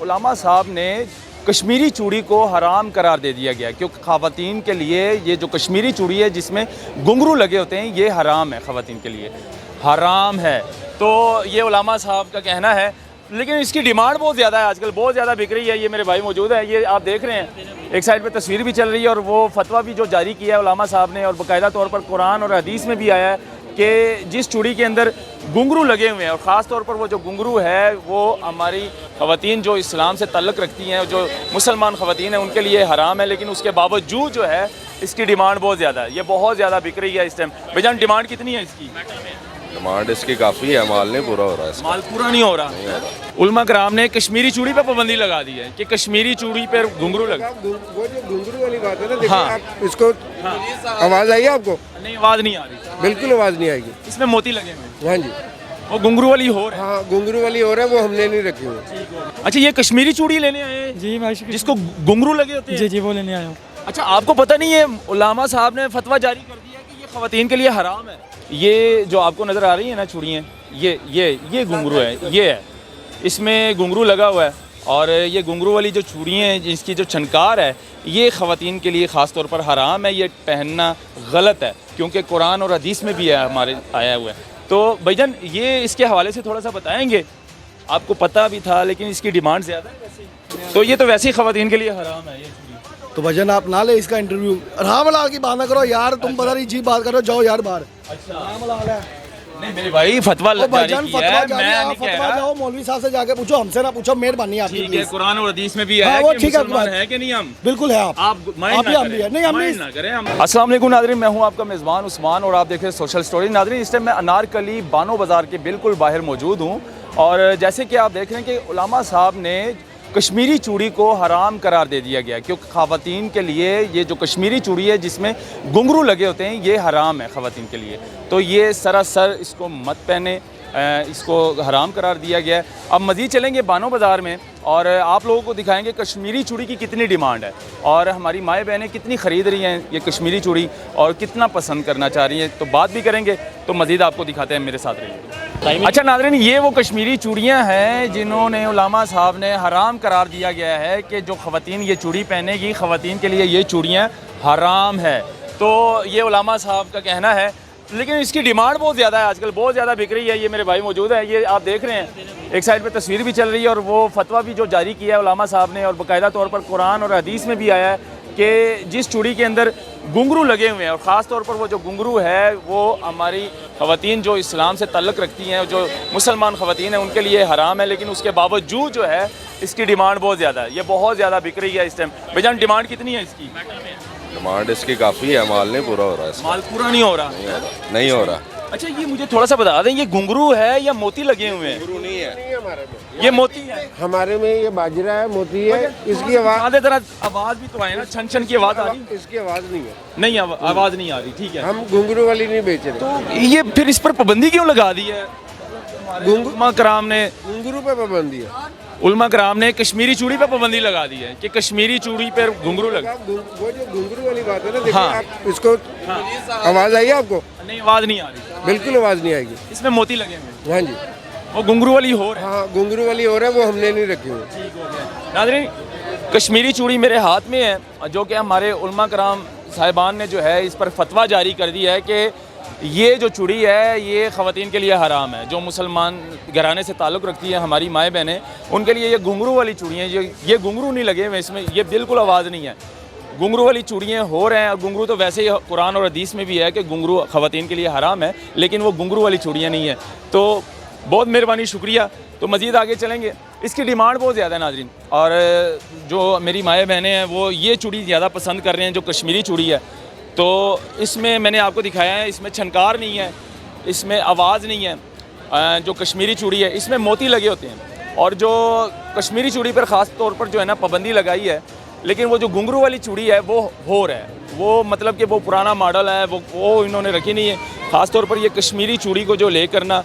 علماء صاحب نے کشمیری چوڑی کو حرام قرار دے دیا گیا کیونکہ خواتین کے لیے یہ جو کشمیری چوڑی ہے جس میں گھنگرو لگے ہوتے ہیں یہ حرام ہے، خواتین کے لیے حرام ہے۔ تو یہ علماء صاحب کا کہنا ہے، لیکن اس کی ڈیمانڈ بہت زیادہ ہے، آج کل بہت زیادہ بک رہی ہے۔ یہ میرے بھائی موجود ہیں، یہ آپ دیکھ رہے ہیں، ایک سائڈ پہ تصویر بھی چل رہی ہے اور وہ فتویٰ بھی جو جاری کیا ہے علماء صاحب نے، اور باقاعدہ طور پر قرآن اور حدیث میں بھی آیا ہے کہ جس چوڑی کے اندر گھنگرو لگے ہوئے ہیں، اور خاص طور پر وہ جو گھنگرو ہے وہ ہماری خواتین جو اسلام سے تعلق رکھتی ہیں، جو مسلمان خواتین ہیں، ان کے لیے حرام ہے، لیکن اس کے باوجود جو ہے اس کی ڈیمانڈ بہت زیادہ ہے، یہ بہت زیادہ بک رہی ہے اس ٹائم۔ بھائی جان ڈیمانڈ کتنی ہے اس کی؟ ڈیمانڈ اس کی کافی ہے، مال نہیں پورا ہو رہا ہے، مال پورا نہیں ہو رہا۔ علماء کرام نے کشمیری چوڑی پہ پابندی لگا دی ہے کہ کشمیری چوڑی پہ گھنگرو لگا۔ وہ جو گھنگرو والی بات ہے نا، دیکھیں آپ اس کو آواز آئی ہے آپ کو؟ نہیں، آواز نہیں آ رہی، بالکل آواز نہیں آئے گی۔ اس میں موتی لگے ہوئے ہیں۔ ہاں جی، وہ گھنگرو والی ہو رہا ہے۔ ہاں گھنگرو والی ہو رہا ہے، وہ ہم نے نہیں رکھی ہوئی۔ اچھا، یہ کشمیری چوڑی لینے آئے ہیں جی میں جس کو گھنگرو لگے ہوتے ہیں؟ جی وہ لینے آیا ہوں۔ اچھا، آپ کو پتہ نہیں ہے علماء صاحب نے فتویٰ جاری کر دیا کہ یہ خواتین کے لیے حرام ہے۔ یہ جو آپ کو نظر آ رہی ہیں نا چوڑیاں، یہ گھنگرو ہے، یہ ہے، اس میں گھنگرو لگا ہوا ہے، اور یہ گھنگرو والی جو چوڑیاں ہیں جس کی جو چھنکار ہے یہ خواتین کے لیے خاص طور پر حرام ہے، یہ پہننا غلط ہے کیونکہ قرآن اور حدیث میں بھی ہے، ہمارے آیا ہوا ہے۔ تو بھائی جان یہ اس کے حوالے سے تھوڑا سا بتائیں گے؟ آپ کو پتہ بھی تھا لیکن اس کی ڈیمانڈ زیادہ ہے ویسے، تو یہ تو ویسے ہی خواتین کے لیے حرام ہے یہ چوڑی۔ تو بھجن آپ نہ لے اس کا انٹرویو، رام لال کی بات نہ کرو یار، تم پتہ نہیں جی بات کرو، جاؤ یار باہر۔ اچھا، رام لال ہے نہیں میرے بھائی فتویٰ جاری بھجن، کیا ہے، فتوا میں جاری، نہیں آپ کہہ فتوا رہا۔ جاؤ مولوی صاحب سے جا کے پوچھو، ہم سے نہ پوچھو، مہربانی آپ کی ٹھیک ہے، پلیز۔ قرآن اور حدیث میں بھی ہے ہاں وہ کہ ٹھیک ہے، آپ کی مسلمان بات ہے کہ نہیں ہم؟ بالکل ہے، آپ مائنڈ ہی ہم بھی ہے، نہیں ہم نہ کریں۔ السلام علیکم ناظرین، میں ہوں آپ کا میزبان عثمان اور آپ دیکھ رہے ہیں سوشل سٹوری۔ ناظرین اس ٹائم میں انارکلی بانو بازار کے بالکل باہر موجود ہوں، اور جیسے کہ آپ دیکھ رہے ہیں کہ علماء صاحب نے کشمیری چوڑی کو حرام قرار دے دیا گیا کیونکہ خواتین کے لیے یہ جو کشمیری چوڑی ہے جس میں گھنگرو لگے ہوتے ہیں یہ حرام ہے خواتین کے لیے، تو یہ سراسر اس کو مت پہنے، اس کو حرام قرار دیا گیا ہے۔ اب مزید چلیں گے بانو بازار میں اور آپ لوگوں کو دکھائیں گے کشمیری چوڑی کی کتنی ڈیمانڈ ہے اور ہماری مائیں بہنیں کتنی خرید رہی ہیں یہ کشمیری چوڑی اور کتنا پسند کرنا چاہ رہی ہیں، تو بات بھی کریں گے، تو مزید آپ کو دکھاتے ہیں، میرے ساتھ رہیے۔ اچھا ناظرین، یہ وہ کشمیری چوڑیاں ہیں جنہوں نے علماء صاحب نے حرام قرار دیا گیا ہے کہ جو خواتین یہ چوڑی پہنے گی خواتین کے لیے یہ چوڑیاں حرام ہے، تو یہ علماء صاحب کا کہنا ہے، لیکن اس کی ڈیمانڈ بہت زیادہ ہے، آج کل بہت زیادہ بک رہی ہے۔ یہ میرے بھائی موجود ہیں، یہ آپ دیکھ رہے ہیں، ایک سائڈ پہ تصویر بھی چل رہی ہے اور وہ فتویٰ بھی جو جاری کیا ہے علماء صاحب نے، اور باقاعدہ طور پر قرآن اور حدیث میں بھی آیا ہے کہ جس چوڑی کے اندر گھنگرو لگے ہوئے ہیں، اور خاص طور پر وہ جو گھنگرو ہے وہ ہماری خواتین جو اسلام سے تعلق رکھتی ہیں، جو مسلمان خواتین ہیں، ان کے لیے حرام ہے، لیکن اس کے باوجود جو ہے اس کی ڈیمانڈ بہت زیادہ ہے، یہ بہت زیادہ بک رہی ہے اس ٹائم۔ بھائی جان ڈیمانڈ کتنی ہے اس کی؟ ڈیمانڈ اس کی کافی ہے، مال نہیں پورا ہو رہا ہے، مال پورا نہیں ہو رہا۔ نہیں ہو رہا۔ اچھا، یہ مجھے تھوڑا سا بتا دیں، یہ گھنگرو ہے یا موتی لگے ہوئے ہیں؟ گھنگرو نہیں ہے ہمارے میں، یہ موتی ہے، ہمارے میں یہ باجرہ ہے، موتی ہے، اس کی آواز، آدھے طرح آواز بھی تو آئے نا، چھن چھن کی آواز آ رہی؟ اس کی آواز نہیں ہے، نہیں آواز نہیں آ رہی، ٹھیک ہے۔ ہم گھنگرو والی نہیں بیچ رہے۔ تو یہ پھر اس پر پابندی کیوں لگا دی ہے؟ علماء کرام نے گھنگرو پہ پابندی ہے، علماء کرام نے کشمیری چوڑی پہ پابندی لگا دی ہے کہ کشمیری چوڑی پہ گھنگرو لگا۔ وہ جو گھنگرو والی بات ہے نا، دیکھیں آپ اس کو آواز آئی ہے آپ کو؟ نہیں، آواز نہیں آ رہی، بالکل آواز نہیں آئے گی۔ اس میں موتی لگے ہوئے ہیں، ہاں جی، وہ گھنگرو والی ہو رہا ہے۔ ہاں گھنگرو والی ہو رہا ہے، وہ ہم نے نہیں رکھی ہوئی۔ ناظرین کشمیری چوڑی میرے ہاتھ میں ہے، جو کہ ہمارے علماء کرام صاحبان نے جو ہے اس پر فتویٰ جاری کر دیا ہے کہ یہ جو چوڑی ہے یہ خواتین کے لیے حرام ہے، جو مسلمان گھرانے سے تعلق رکھتی ہیں ہماری مائیں بہنیں، ان کے لیے یہ گھنگرو والی چوڑیاں، یہ گھنگرو نہیں لگے ہوئے اس میں، یہ بالکل آواز نہیں ہے، گھنگرو والی چوڑیاں ہو رہے ہیں۔ اور گھنگرو تو ویسے ہی قرآن اور حدیث میں بھی ہے کہ گھنگرو خواتین کے لیے حرام ہے، لیکن وہ گھنگرو والی چوڑیاں نہیں ہیں۔ تو بہت مہربانی، شکریہ۔ تو مزید آگے چلیں گے، اس کی ڈیمانڈ بہت زیادہ ہے ناظرین، اور جو میری مائیں بہنیں ہیں وہ یہ چوڑی زیادہ پسند کر رہے ہیں جو کشمیری چوڑی ہے۔ تو اس میں نے آپ کو دکھایا ہے، اس میں چھنکار نہیں ہے، اس میں آواز نہیں ہے، جو کشمیری چوڑی ہے اس میں موتی لگے ہوتے ہیں، اور جو کشمیری چوڑی پر خاص طور پر جو ہے نا پابندی لگائی ہے، لیکن وہ جو گھنگرو والی چوڑی ہے وہ ہو رہا ہے، وہ مطلب کہ وہ پرانا ماڈل ہے، وہ انہوں نے رکھی نہیں ہے۔ خاص طور پر یہ کشمیری چوڑی کو جو لے کرنا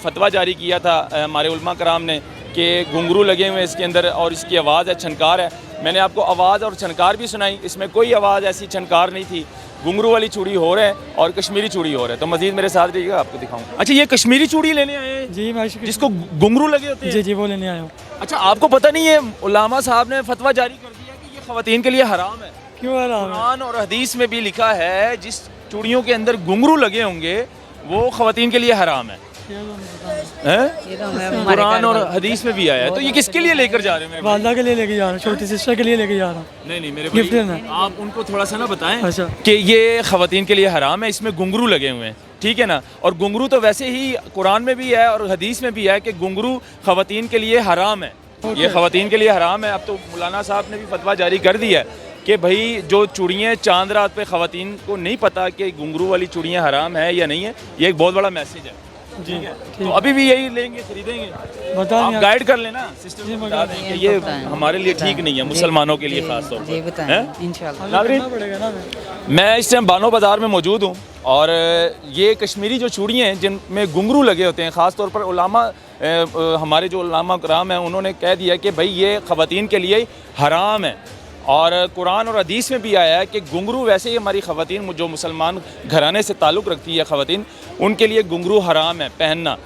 فتویٰ جاری کیا تھا ہمارے علماء کرام نے کہ گھنگرو لگے ہوئے اس کے اندر اور اس کی آواز ہے، چھنکار ہے۔ میں نے آپ کو آواز اور چھنکار بھی سنائی، اس میں کوئی آواز ایسی چھنکار نہیں تھی، घुंघरू वाली चूड़ी हो रहे हैं और कश्मीरी चूड़ी हो रहे हैं। तो मजीद मेरे साथ रहिएगा, आपको दिखाऊंगा। अच्छा, ये कश्मीरी चूड़ी लेने आए हैं जी मैं जिसको घुंघरू लगे होते हैं? जी जी वो लेने आया हूँ। अच्छा, आपको पता नहीं है उलामा साहब ने फतवा जारी कर दिया कि ये खवातीन के लिए हराम है। क्यों हराम है? कुरान और हदीस में भी लिखा है जिस चूड़ियों के अंदर घुंघरू लगे होंगे वो खवातीन के लिए हराम है। हैं? कुरान और हदीस में भी आया है। तो ये किसके लिए लेकर जा रहे हैं मेरे भाई? वालदा के लिए लेके जा रहा हूँ, छोटी सिस्टर के लिए लेके जा रहा हूँ। नहीं मेरे गिफ्ट भाई, देना। आप उनको थोड़ा सा ना बताएं अच्छा। कि ये खवातीन के लिए हराम है, इसमें घुंघरू लगे हुए हैं, ठीक है ना। और घुंघरू तो वैसे ही कुरान में भी है और हदीस में भी है कि घुंघरू खवातीन के लिए हराम है, ये खवातीन के लिए हराम है। अब तो मौलाना साहब ने भी फतवा जारी कर दिया है कि भाई जो चूड़ियाँ चांद रात पे खवातीन को नहीं पता कि घुंघरू वाली चूड़ियाँ हराम है या नहीं है, ये एक बहुत बड़ा मैसेज है। ठीक है, तो अभी भी यही लेंगे, खरीदेंगे? बता आप नहीं गाइड कर लेना सिस्टर को, बता दें कि ये हमारे लिए ठीक नहीं है, मुसलमानों के लिए खास तौर जी पर। बताएं हैं? इंशाल्लाह। नाज़रीन, पड़ेगा ना। मैं इस टाइम बानो बाज़ार में मौजूद हूँ और ये कश्मीरी जो चूड़ियाँ हैं जिनमें घुंघरू लगे होते हैं, ख़ास तौर पर उलामा हमारे जो उलामा कराम हैं उन्होंने कह दिया कि भाई ये ख़वातीन के लिए हराम है। और कुरान और हदीस में भी आया है कि घुंघरू, वैसे ही हमारी ख़वातीन जो मुसलमान घराने से ताल्लुक़ रखती है ख़वातीन, उनके लिए घुंघरू हराम है पहनना।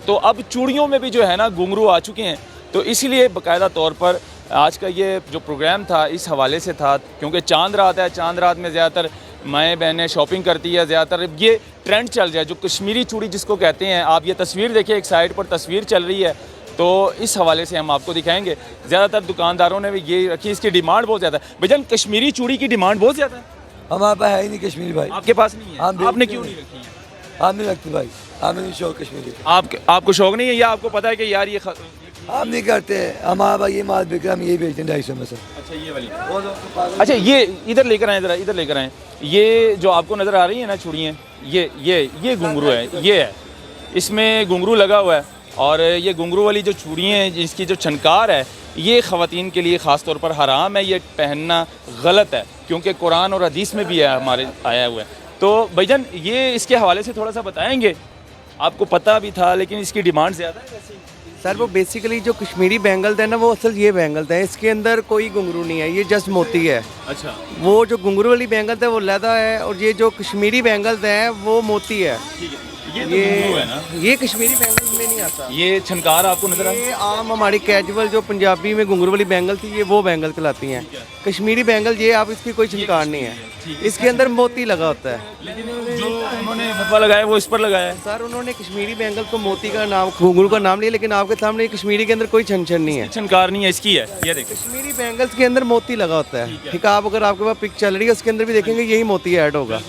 तो अब चूड़ियों में भी जो है ना घुंघरू आ चुके हैं, तो इसीलिए बाकायदा तौर पर आज का ये जो प्रोग्राम था इस हवाले से था, क्योंकि चांद रात है, चांद रात में ज़्यादातर माएँ बहनें शॉपिंग करती है, ज़्यादातर ये ट्रेंड चल जाए जो कश्मीरी चूड़ी जिसको कहते हैं। आप ये तस्वीर देखिए, एक साइड पर तस्वीर चल रही है, तो इस हवाले से हम आपको दिखाएंगे। ज़्यादातर दुकानदारों ने भी ये रखी, इसकी डिमांड बहुत ज़्यादा है। भैया कश्मीरी चूड़ी की डिमांड बहुत ज़्यादा है, हमारे पास है ही नहीं कश्मीरी भाई। आपके पास नहीं है? हाँ, बिल्कुल आपने क्यों नहीं रखी है? हम नहीं रखते भाई, हमें नहीं शौक कश्मीरी। आपको शौक नहीं है या आपको पता है कि यार ये हम नहीं करते, हमारा भाई ये माल बिक रहा है, हम यही बेचते हैं 250 में से। अच्छा, ये वाली। अच्छा, ये इधर लेकर आए, ज़रा इधर लेकर आए। ये जो आपको नज़र आ रही है ना चूड़ियाँ, ये घुंघरू है, ये है, इसमें घुंघरू लगा हुआ है। और ये घुंघरू वाली जो चूड़ियाँ हैं, इसकी जो छनकार है, ये ख़वातीन के लिए ख़ास तौर पर हराम है, ये पहनना गलत है, क्योंकि कुरान और हदीस में भी है हमारे आया हुआ है। तो भाईजान ये इसके हवाले से थोड़ा सा बताएंगे? आपको पता भी था लेकिन इसकी डिमांड ज़्यादा है वैसे? सर वो बेसिकली जो कश्मीरी बैंगल्स है ना, वो असल ये बैंगल्स है, इसके अंदर कोई घुंघरू नहीं है, ये जस्ट मोती है। अच्छा, वो जो घुंघरू वाली बैंगल्स है वो लैदा है, और ये जो कश्मीरी बैंगल्स हैं वो मोती है। ठीक है, ये तो घुंघरू है ना? ये कश्मीरी बैंगल्स में नहीं आता। ये छनकार आपको नज़र आ ये आम हमारी कैजुअल जो पंजाबी में घुंघरू वाली बैंगल थी, ये वो बैंगल कहलाती हैं। कश्मीरी बैंगल ये आप इसकी कोई छिनकार नहीं है, इसके अंदर मोती लगा होता है। लेकिन जो उन्होंने फतवा लगाया वो इस पर लगाया है। सर उन्होंने कश्मीरी बैंगल को मोती का नाम, घुंघरू का नाम लिया, लेकिन आपके सामने कश्मीरी के अंदर कोई छन नहीं है। छनकार नहीं है, इसकी है, ये देखिए। कश्मीरी बैंगल्स के अंदर मोती लगा होता है, ठीक है। आप अगर आपके पास पिक चल रही है उसके अंदर भी देखेंगे यही मोती ऐड होगा।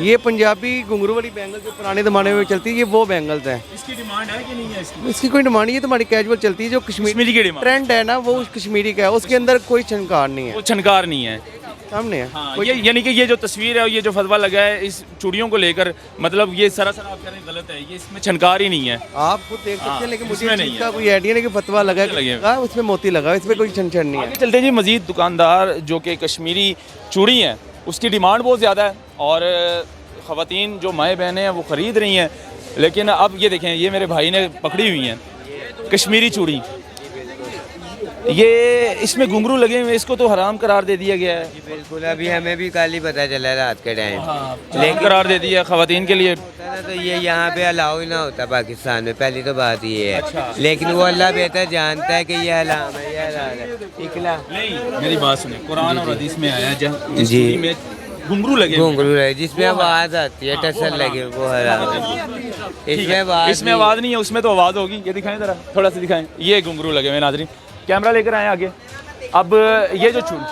ये पंजाबी घुंघरू वाली बैंगल जो पुराने ज़माने में चलती है, ये वो बैंगल्स हैं। इसकी डिमांड है कि नहीं है? इसकी कोई डिमांड नहीं है, तो हमारी कैजुअल चलती है। जो कश्मीरी की डिमांड ट्रेंड है ना, वो उस कश्मीरी का है, उसके अंदर कोई छनकार नहीं है, वो छनकार नहीं है, सामने है। हाँ, ये यानी कि ये जो तस्वीर है, ये जो फतवा लगा है इस चूड़ियों को लेकर, मतलब ये सरासर आप कह रहे हैं गलत है, ये इसमें छनकार ही नहीं है। आप खुद देख सकते हैं, लेकिन मुझे इसमें इस नहीं चीज़ है। का कोई आइडिया नहीं कि फतवा लगा है, उसमें मोती लगा है, इसमें कोई छन नहीं है। आगे चलते जी, मजीद दुकानदार जो कि कश्मीरी चूड़ी हैं उसकी डिमांड बहुत ज़्यादा है और ख़वातीन जो माएँ बहनें हैं वो ख़रीद रही हैं। लेकिन अब ये देखें, ये मेरे भाई ने पकड़ी हुई हैं कश्मीरी चूड़ी, ये इसमें घुंघरू लगे हुए, इसको तो हराम करार दे दिया गया है। बिल्कुल, अभी हमें भी कल ही पता चला रात के टाइम। लेकिन करार दे दिया ख़वातीन के लिए। होता ना तो ये यहाँ पे अलाउ ही ना होता पाकिस्तान में, पहली तो बात ये है। लेकिन वो अल्लाह बेहतर जानता है कि ये हलाल है, ये हलाल है। इकला नहीं, मेरी बात सुने, कुरान और हदीस में आया जहाँ जी में घुंघरू लगे, घुंघरू है जिसमें आवाज़ आती है, टसल लगे, वो हराम है। इसमें आवाज़ नहीं है, उसमें तो आवाज़ होगी। ये दिखाएं ज़रा, थोड़ा सा दिखाएं, ये घुंघरू लगे हुए। नाज़रीन कैमरा लेकर आए आगे। अब ये जो चूड़ी,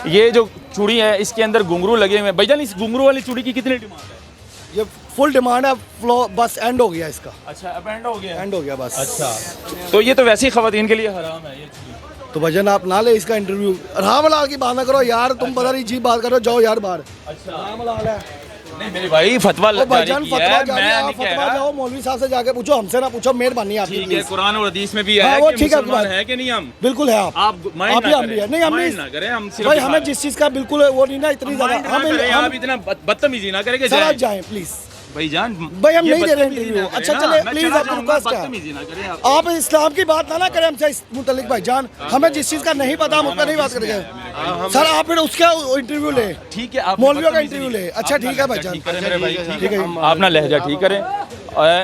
ये जो चूड़ी है इसके अंदर घुंघरू लगे हुए हैं। भाईजान इस घुंघरू वाली चूड़ी की कितनी डिमांड है? ये फुल डिमांड है, फ्लो बस एंड हो गया इसका। अच्छा, अब एंड हो गया? एंड हो गया बस। अच्छा, तो ये तो वैसे ही ख़वातीन के लिए हराम है ये चूड़ी। तो भजन आप ना ले इसका इंटरव्यू, राम लाल की बात ना करो यार, तुम पता नहीं जी बात करो, जाओ यार बाहर। अच्छा, राम लाल है। नहीं मेरे भाई फतवा जारी भाईजान किया फतवा है, जारी, मैं आप नहीं कह फतवा रहा। जाओ मौलवी साहब से जाके पूछो, हमसे ना पूछो, मेहरबानी आपकी ठीक है, प्लीज। कुरान और हदीस में भी हाँ, है वो कि ठीक है, मुसलमान है कि नहीं हम? बिल्कुल है। आप माइंड आप ही ना हम भी है। करें, नहीं हम माइंड नहीं ना करें, हम सिर्फ भाई, दिखा हमें रहे जिस चीज़ का बिल्कुल वो नहीं ना, इतनी हैं। माइंड ना ज़्यादा करें, आप इतना बदतमीजी ना करें कि सर आप जाएं। जाएं प्लीज। भाईजान भाई हम ये नहीं दे रहे बदतमीजी इंटरव्यू। ना करें अच्छा ना, चले मैं प्लीज, चला आपको जाऊंगा, रिक्वेस्ट बदतमीजी ना करें है, आप इस्लाम की बात ना करें हमसे इस मुतल्लिक भाईजान, हमें जिस चीज़ का नहीं पता हम उस पर नहीं बात करेंगे। सर आप फिर उसका इंटरव्यू ले ठीक है, आप मौलवियों का बदतमीजी इंटरव्यू ले। नहीं- अच्छा अपना ठीक है लहजा भाईजान। ठीक करें मेरे भाई, ठीक ठीक है, है। अपना लहजा ठीक करें।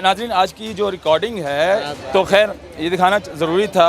नाज़रीन आज की जो रिकॉर्डिंग है तो खैर ये दिखाना ज़रूरी था।